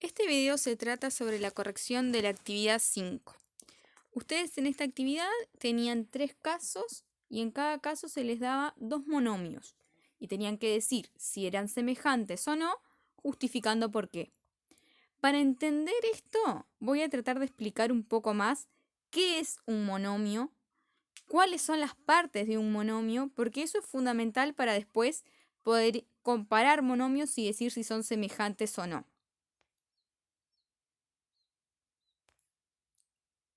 Este video se trata sobre la corrección de la actividad 5. Ustedes en esta actividad tenían 3 casos y en cada caso se les daba 2 monomios y tenían que decir si eran semejantes o no, justificando por qué. Para entender esto, voy a tratar de explicar un poco más qué es un monomio, cuáles son las partes de un monomio, porque eso es fundamental para después poder comparar monomios y decir si son semejantes o no.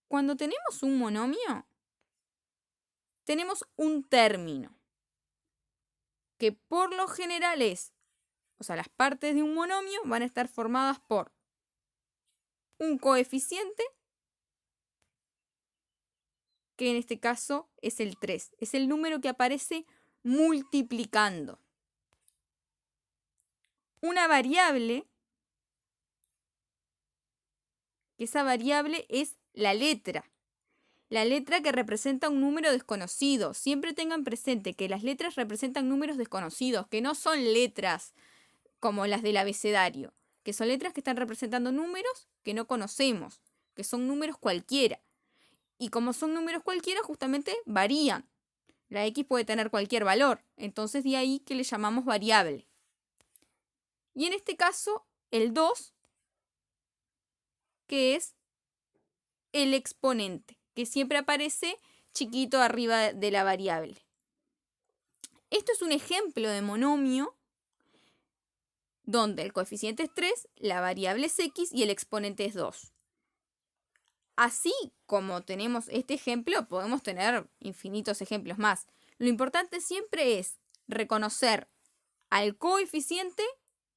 Cuando tenemos un monomio, tenemos un término, que por lo general las partes de un monomio van a estar formadas por un coeficiente, que en este caso es el 3, es el número que aparece multiplicando. Una variable, que esa variable es la letra que representa un número desconocido. Siempre tengan presente que las letras representan números desconocidos, que no son letras como las del abecedario, que son letras que están representando números que no conocemos, que son números cualquiera. Y como son números cualquiera, justamente varían. La X puede tener cualquier valor, entonces de ahí que le llamamos variable. Y en este caso, el 2, que es el exponente, que siempre aparece chiquito arriba de la variable. Esto es un ejemplo de monomio donde el coeficiente es 3, la variable es X y el exponente es 2. Así como tenemos este ejemplo, podemos tener infinitos ejemplos más. Lo importante siempre es reconocer al coeficiente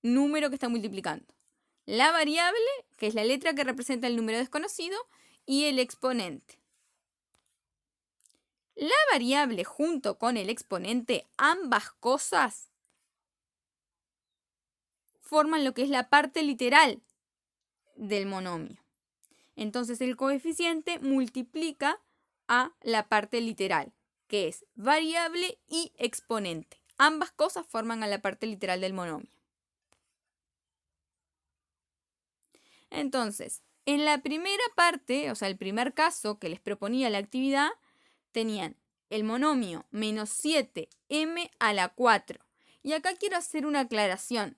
número que está multiplicando, la variable, que es la letra que representa el número desconocido, y el exponente. La variable junto con el exponente, ambas cosas, forman lo que es la parte literal del monomio. Entonces el coeficiente multiplica a la parte literal, que es variable y exponente. Ambas cosas forman a la parte literal del monomio. Entonces, en la primera parte, o sea, el primer caso que les proponía la actividad, tenían el monomio menos 7m a la 4. Y acá quiero hacer una aclaración.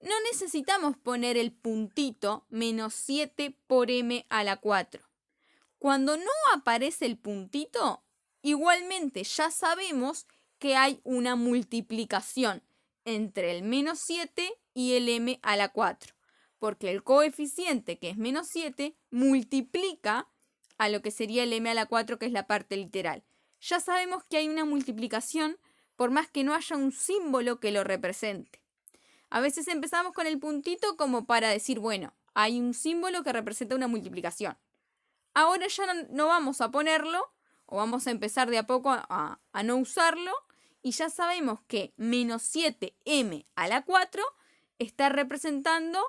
No necesitamos poner el puntito menos 7 por m a la 4. Cuando no aparece el puntito, igualmente ya sabemos que hay una multiplicación entre el menos 7 y el m a la 4, porque el coeficiente, que es menos 7, multiplica a lo que sería el m a la 4, que es la parte literal. Ya sabemos que hay una multiplicación por más que no haya un símbolo que lo represente. A veces empezamos con el puntito como para decir, bueno, hay un símbolo que representa una multiplicación. Ahora ya no vamos a ponerlo, o vamos a empezar de a poco a no usarlo, y ya sabemos que menos 7m a la 4 está representando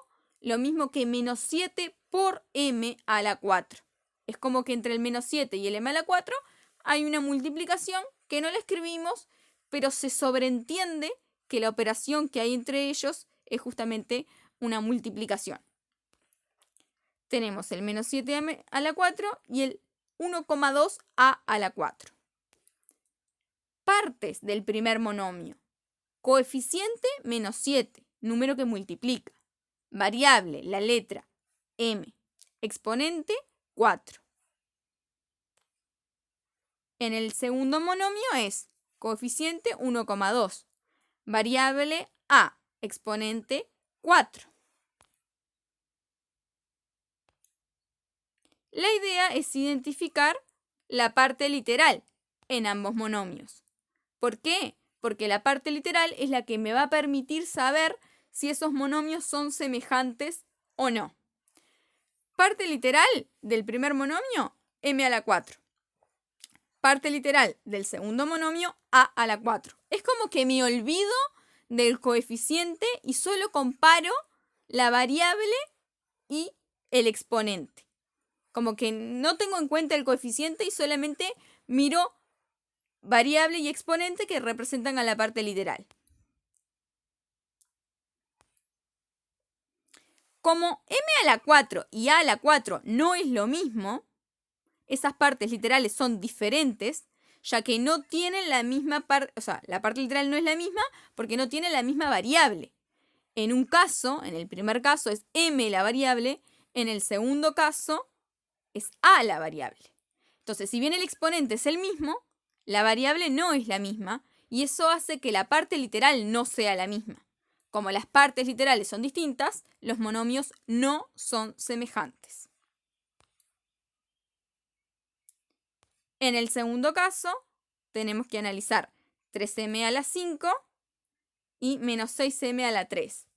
lo mismo que menos 7 por m a la 4. Es como que entre el menos 7 y el m a la 4 hay una multiplicación que no la escribimos, pero se sobreentiende que la operación que hay entre ellos es justamente una multiplicación. Tenemos el menos 7m a la 4 y el 1,2a a la 4. Partes del primer monomio. Coeficiente menos 7, número que multiplica. Variable, la letra m. Exponente, 4. En el segundo monomio es coeficiente 1,2. Variable a, exponente 4. La idea es identificar la parte literal en ambos monomios. ¿Por qué? Porque la parte literal es la que me va a permitir saber si esos monomios son semejantes o no. Parte literal del primer monomio, m a la 4. Parte literal del segundo monomio, a a la 4. Es como que me olvido del coeficiente y solo comparo la variable y el exponente. Como que no tengo en cuenta el coeficiente y solamente miro variable y exponente que representan a la parte literal. Como m a la 4 y a a la 4 no es lo mismo, esas partes literales son diferentes, ya que no tienen la misma parte, o sea, la parte literal no es la misma porque no tiene la misma variable. En un caso, en el primer caso es m la variable, en el segundo caso es a la variable. Entonces, si bien el exponente es el mismo, la variable no es la misma y eso hace que la parte literal no sea la misma. Como las partes literales son distintas, los monomios no son semejantes. En el segundo caso, tenemos que analizar 3m a la 5 y menos 6m a la 3.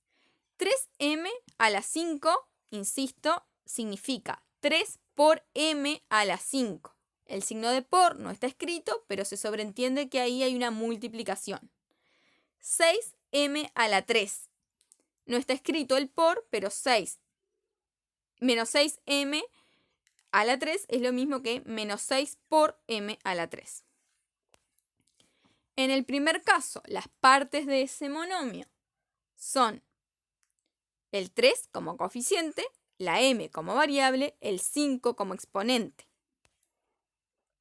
3m a la 5, insisto, significa 3 por m a la 5. El signo de por no está escrito, pero se sobreentiende que ahí hay una multiplicación. 6m a la 3. No está escrito el por, pero 6 menos 6m a la 3 es lo mismo que menos 6 por m a la 3. En el primer caso, las partes de ese monomio son el 3 como coeficiente, la m como variable, el 5 como exponente.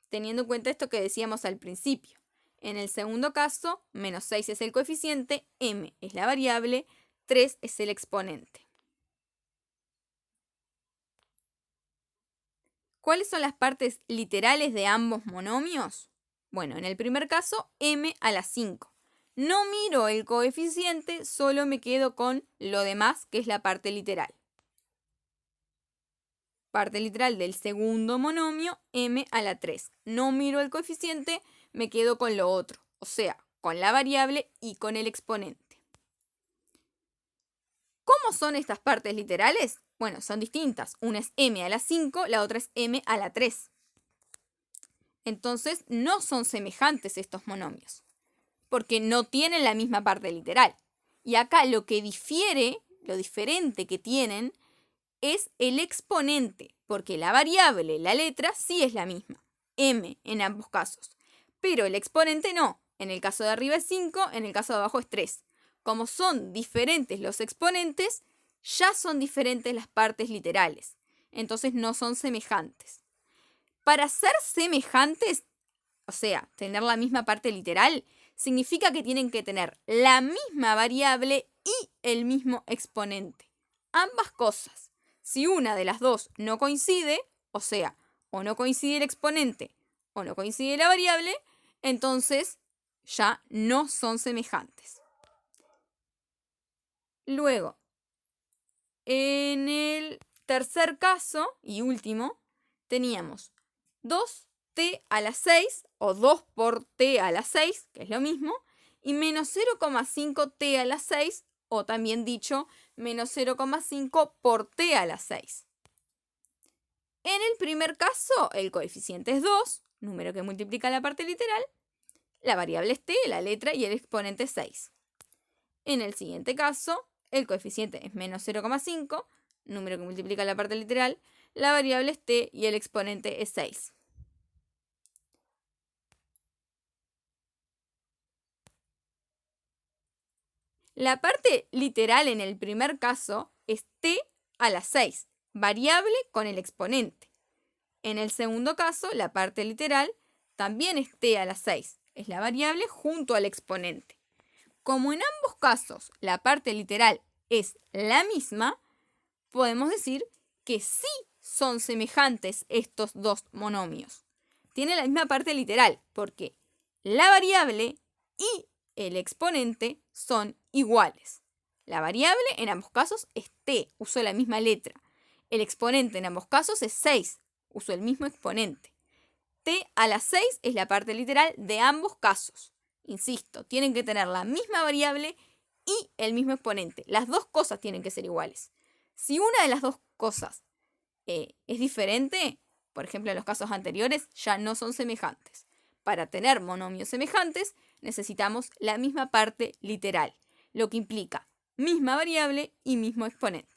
Teniendo en cuenta esto que decíamos al principio. En el segundo caso, menos 6 es el coeficiente, m es la variable, 3 es el exponente. ¿Cuáles son las partes literales de ambos monomios? Bueno, en el primer caso, m a la 5. No miro el coeficiente, solo me quedo con lo demás, que es la parte literal. Parte literal del segundo monomio, m a la 3. No miro el coeficiente, me quedo con lo otro, o sea, con la variable y con el exponente. ¿Cómo son estas partes literales? Bueno, son distintas. Una es m a la 5, la otra es m a la 3. Entonces, no son semejantes estos monomios, porque no tienen la misma parte literal. Y acá lo que difiere, lo diferente que tienen, es el exponente, porque la variable, la letra, sí es la misma, m en ambos casos, pero el exponente no. En el caso de arriba es 5, en el caso de abajo es 3. Como son diferentes los exponentes, ya son diferentes las partes literales, entonces no son semejantes. Para ser semejantes, o sea, tener la misma parte literal, significa que tienen que tener la misma variable y el mismo exponente. Ambas cosas. Si una de las dos no coincide, o sea, o no coincide el exponente o no coincide la variable, entonces ya no son semejantes. Luego, en el tercer caso y último, teníamos 2t a la 6 o 2 por t a la 6, que es lo mismo, y menos 0,5t a la 6, o también dicho, menos 0,5 por t a la 6. En el primer caso, el coeficiente es 2, número que multiplica la parte literal, la variable es t, la letra, y el exponente es 6. En el siguiente caso, el coeficiente es menos 0,5, número que multiplica la parte literal, la variable es t y el exponente es 6. La parte literal en el primer caso es t a la 6, variable con el exponente. En el segundo caso, la parte literal también es t a la 6, es la variable junto al exponente. Como en ambos casos la parte literal es la misma, podemos decir que sí son semejantes estos dos monomios. Tienen la misma parte literal porque la variable y el exponente son iguales. La variable en ambos casos es t, uso la misma letra. El exponente en ambos casos es 6, uso el mismo exponente. T a la 6 es la parte literal de ambos casos. Insisto, tienen que tener la misma variable y el mismo exponente. Las dos cosas tienen que ser iguales. Si una de las dos cosas es diferente, por ejemplo en los casos anteriores, ya no son semejantes. Para tener monomios semejantes necesitamos la misma parte literal, lo que implica misma variable y mismo exponente.